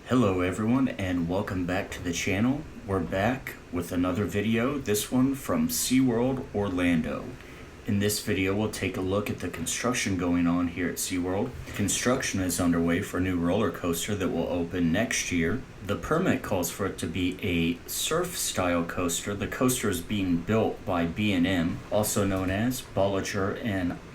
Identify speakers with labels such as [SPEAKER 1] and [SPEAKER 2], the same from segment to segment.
[SPEAKER 1] Hello everyone and welcome back to the channel. We're back with another video, this one from SeaWorld Orlando. In this video we'll take a look at the construction going on here at SeaWorld. Construction is underway for a new roller coaster that will open next year. The permit calls for it to be a surf style coaster. The coaster is being built by B&M, also known as Bolliger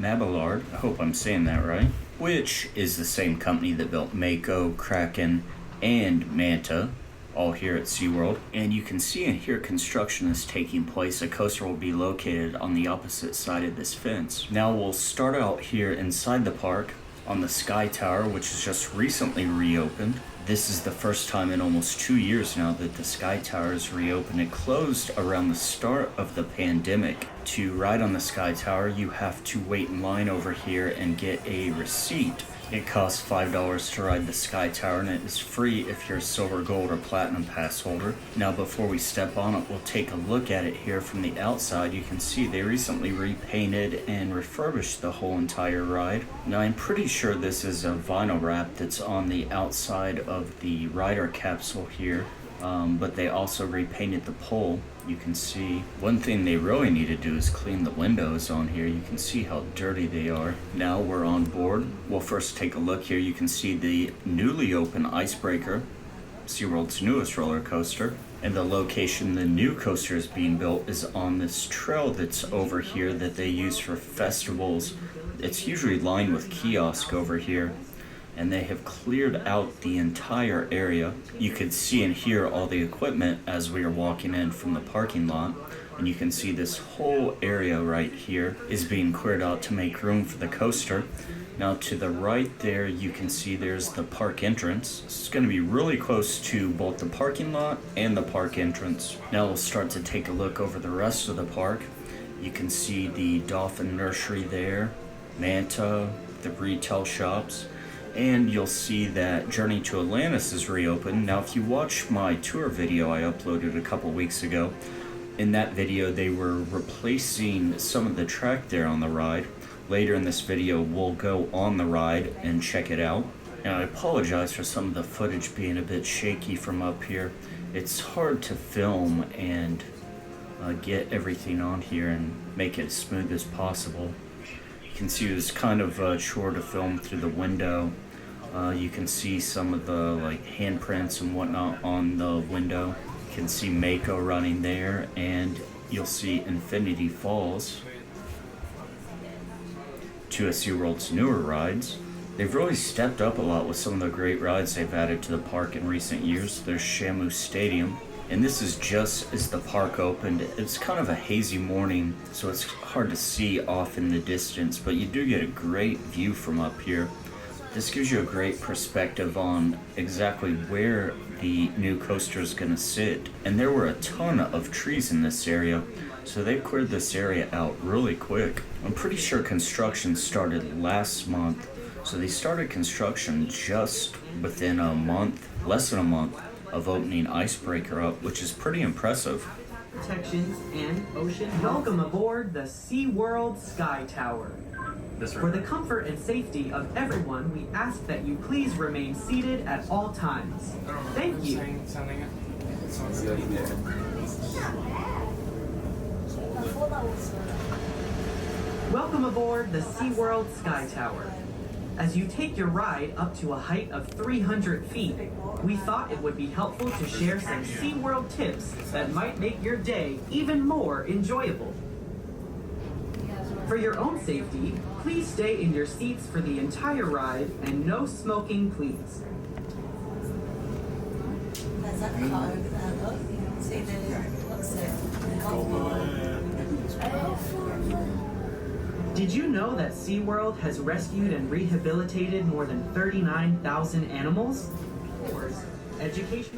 [SPEAKER 1] Mabillard. I hope I'm saying that right. Which is the same company that built Mako, Kraken, and Manta, all here at SeaWorld. And you can see and hear construction is taking place. A coaster will be located on the opposite side of this fence. Now we'll start out here inside the park on the Sky Tower, which is just recently reopened. This is the first time in almost 2 years now that the Sky Tower is reopened. It closed around the start of the pandemic. To ride on the Sky Tower, you have to wait in line over here and get a receipt. It costs $5 to ride the Sky Tower, and it is free if you're a silver, gold, or platinum pass holder. Now before we step on it, we'll take a look at it here from the outside. You can see they recently repainted and refurbished the whole entire ride. Now I'm pretty sure this is a vinyl wrap that's on the outside of the rider capsule here. But they also repainted the pole. You can see one thing they really need to do is clean the windows on here. You can see how dirty they are. Now we're on board. We'll first take a look here. You can see the newly opened Icebreaker, SeaWorld's newest roller coaster. And the location the new coaster is being built is on this trail that's over here that they use for festivals. It's usually lined with kiosk over here, and they have cleared out the entire area. You could see and hear all the equipment as we are walking in from the parking lot. And you can see this whole area right here is being cleared out to make room for the coaster. Now to the right there, you can see there's the park entrance. It's going to be really close to both the parking lot and the park entrance. Now we'll start to take a look over the rest of the park. You can see the dolphin nursery there, Manta, the retail shops. And you'll see that Journey to Atlantis is reopened. Now if you watch my tour video I uploaded a couple weeks ago, in that video they were replacing some of the track there on the ride. Later in this video we'll go on the ride and check it out. Now I apologize for some of the footage being a bit shaky from up here. It's hard to film and get everything on here and make it as smooth as possible. You can see it was kind of a chore to film through the window. You can see some of the handprints and whatnot on the window. You can see Mako running there, and you'll see Infinity Falls, two of SeaWorld's newer rides. They've really stepped up a lot with some of the great rides they've added to the park in recent years. There's Shamu Stadium. And this is just as the park opened. It's kind of a hazy morning, so it's hard to see off in the distance, but you do get a great view from up here. This gives you a great perspective on exactly where the new coaster is going to sit. And there were a ton of trees in this area, so they cleared this area out really quick. I'm pretty sure construction started last month, so they started construction just within a month, less than a month, of opening Icebreaker up, which is pretty impressive.
[SPEAKER 2] Protections and ocean. Welcome aboard the SeaWorld Sky Tower. For the comfort and safety of everyone, we ask that you please remain seated at all times. Thank you. Welcome aboard the SeaWorld Sky Tower. As you take your ride up to a height of 300 feet, we thought it would be helpful to share some SeaWorld tips that might make your day even more enjoyable. For your own safety, please stay in your seats for the entire ride and no smoking, please.
[SPEAKER 3] There's that car over there, look. See what's it?
[SPEAKER 2] Did you know that SeaWorld has rescued and rehabilitated more than 39,000 animals?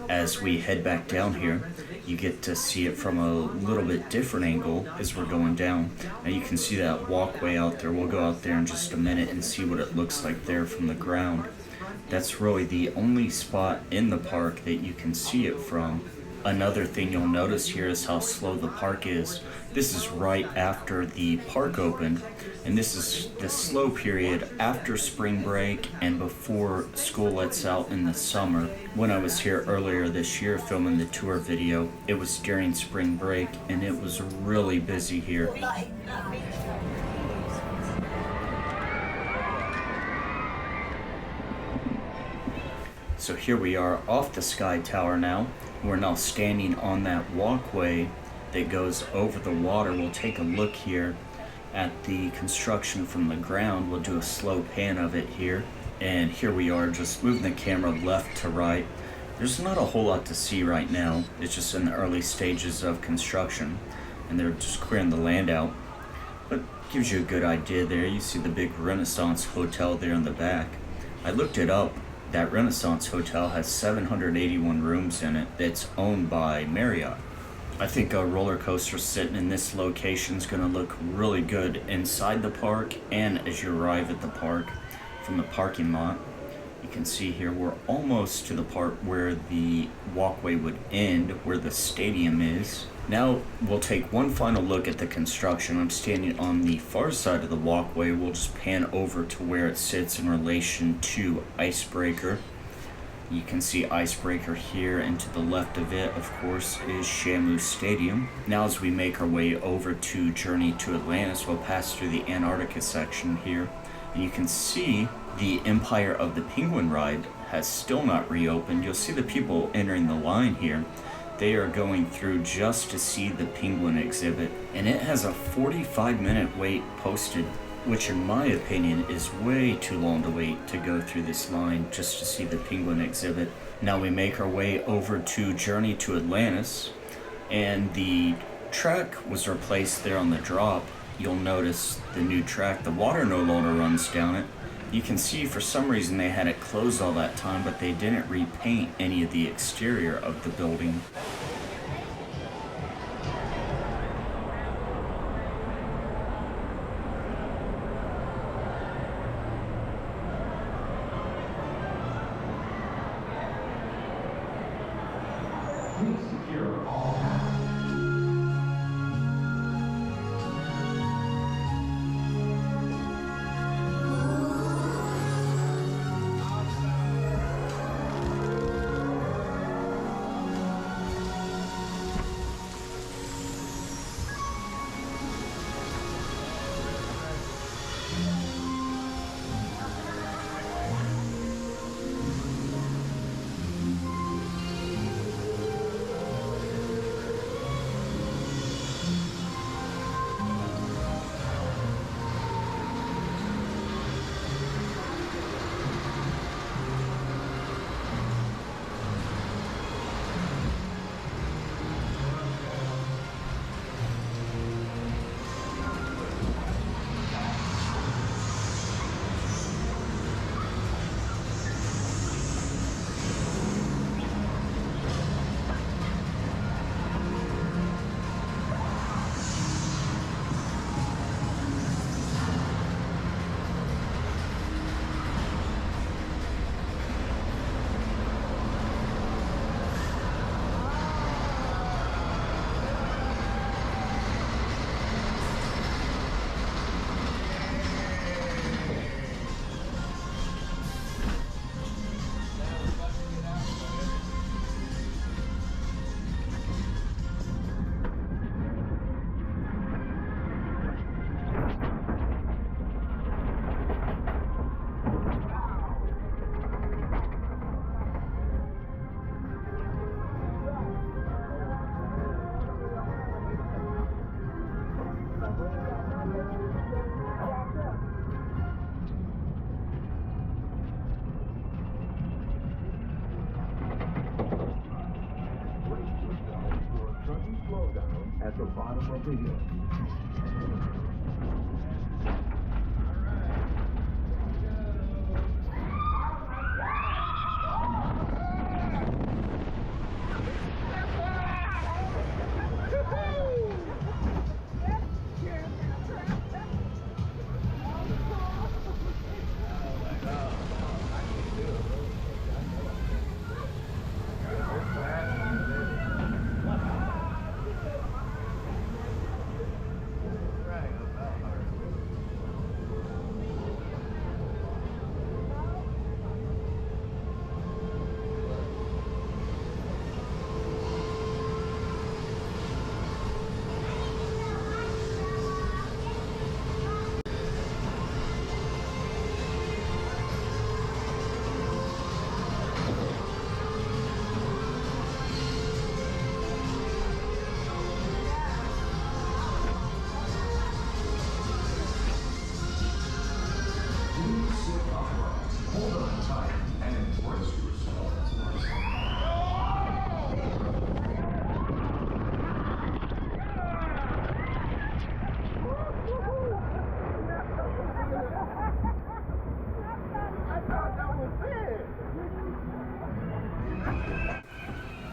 [SPEAKER 1] As we head back down here, you get to see it from a little bit different angle as we're going down. Now you can see that walkway out there. We'll go out there in just a minute and see what it looks like there from the ground. That's really the only spot in the park that you can see it from. Another thing you'll notice here is how slow the park is. This is right after the park opened, and this is the slow period after spring break and before school lets out in the summer. When I was here earlier this year filming the tour video, it was during spring break and it was really busy here. So here we are off the Sky Tower now. We're now standing on that walkway that goes over the water. We'll take a look here at the construction from the ground. We'll do a slow pan of it here. And here we are, just moving the camera left to right. There's not a whole lot to see right now. It's just in the early stages of construction, and they're just clearing the land out. But gives you a good idea there. You see the big Renaissance Hotel there in the back. I looked it up. That Renaissance Hotel has 781 rooms in it that's owned by Marriott. I think a roller coaster sitting in this location is going to look really good inside the park and as you arrive at the park from the parking lot. You can see here we're almost to the part where the walkway would end, where the stadium is. Now we'll take one final look at the construction. I'm standing on the far side of the walkway. We'll just pan over to where it sits in relation to Icebreaker. You can see Icebreaker here, and to the left of it, of course, is Shamu Stadium. Now as we make our way over to Journey to Atlantis, we'll pass through the Antarctica section here, and you can see the Empire of the Penguin ride has still not reopened. You'll see the people entering the line here. They are going through just to see the penguin exhibit, and it has a 45-minute wait posted, which in my opinion is way too long to wait to go through this line just to see the penguin exhibit. Now we make our way over to Journey to Atlantis, and the track was replaced there on the drop. You'll notice the new track, the water no longer runs down it. You can see for some reason they had it closed all that time, but they didn't repaint any of the exterior of the building.
[SPEAKER 4] At the bottom of the hill.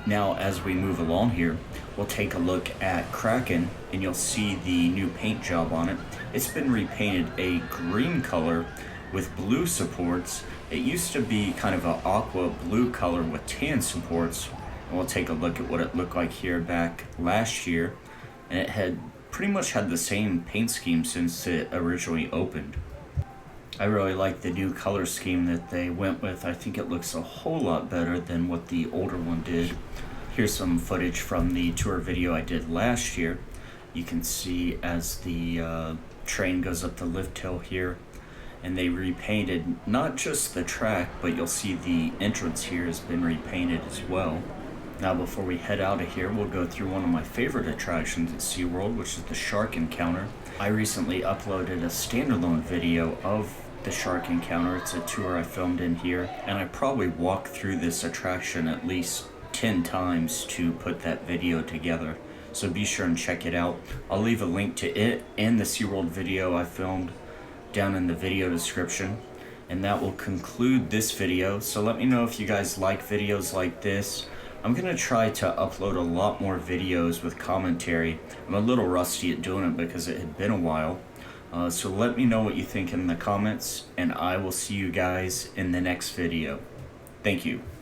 [SPEAKER 1] Now, as we move along here, we'll take a look at Kraken, and you'll see the new paint job on it. It's been repainted a green color with blue supports. It used to be kind of an aqua blue color with tan supports. And we'll take a look at what it looked like here back last year. And it had pretty much had the same paint scheme since it originally opened. I really like the new color scheme that they went with. I think it looks a whole lot better than what the older one did. Here's some footage from the tour video I did last year. You can see as the train goes up the lift hill here, and they repainted not just the track, but you'll see the entrance here has been repainted as well. Now before we head out of here, we'll go through one of my favorite attractions at SeaWorld, which is the Shark Encounter. I recently uploaded a standalone video of the Shark Encounter. It's a tour I filmed in here, and I probably walked through this attraction at least 10 times to put that video together. So be sure and check it out. I'll leave a link to it and the SeaWorld video I filmed down in the video description. And that will conclude this video. So let me know if you guys like videos like this. I'm gonna try to upload a lot more videos with commentary. I'm a little rusty at doing it because it had been a while. So let me know what you think in the comments, and I will see you guys in the next video. Thank you.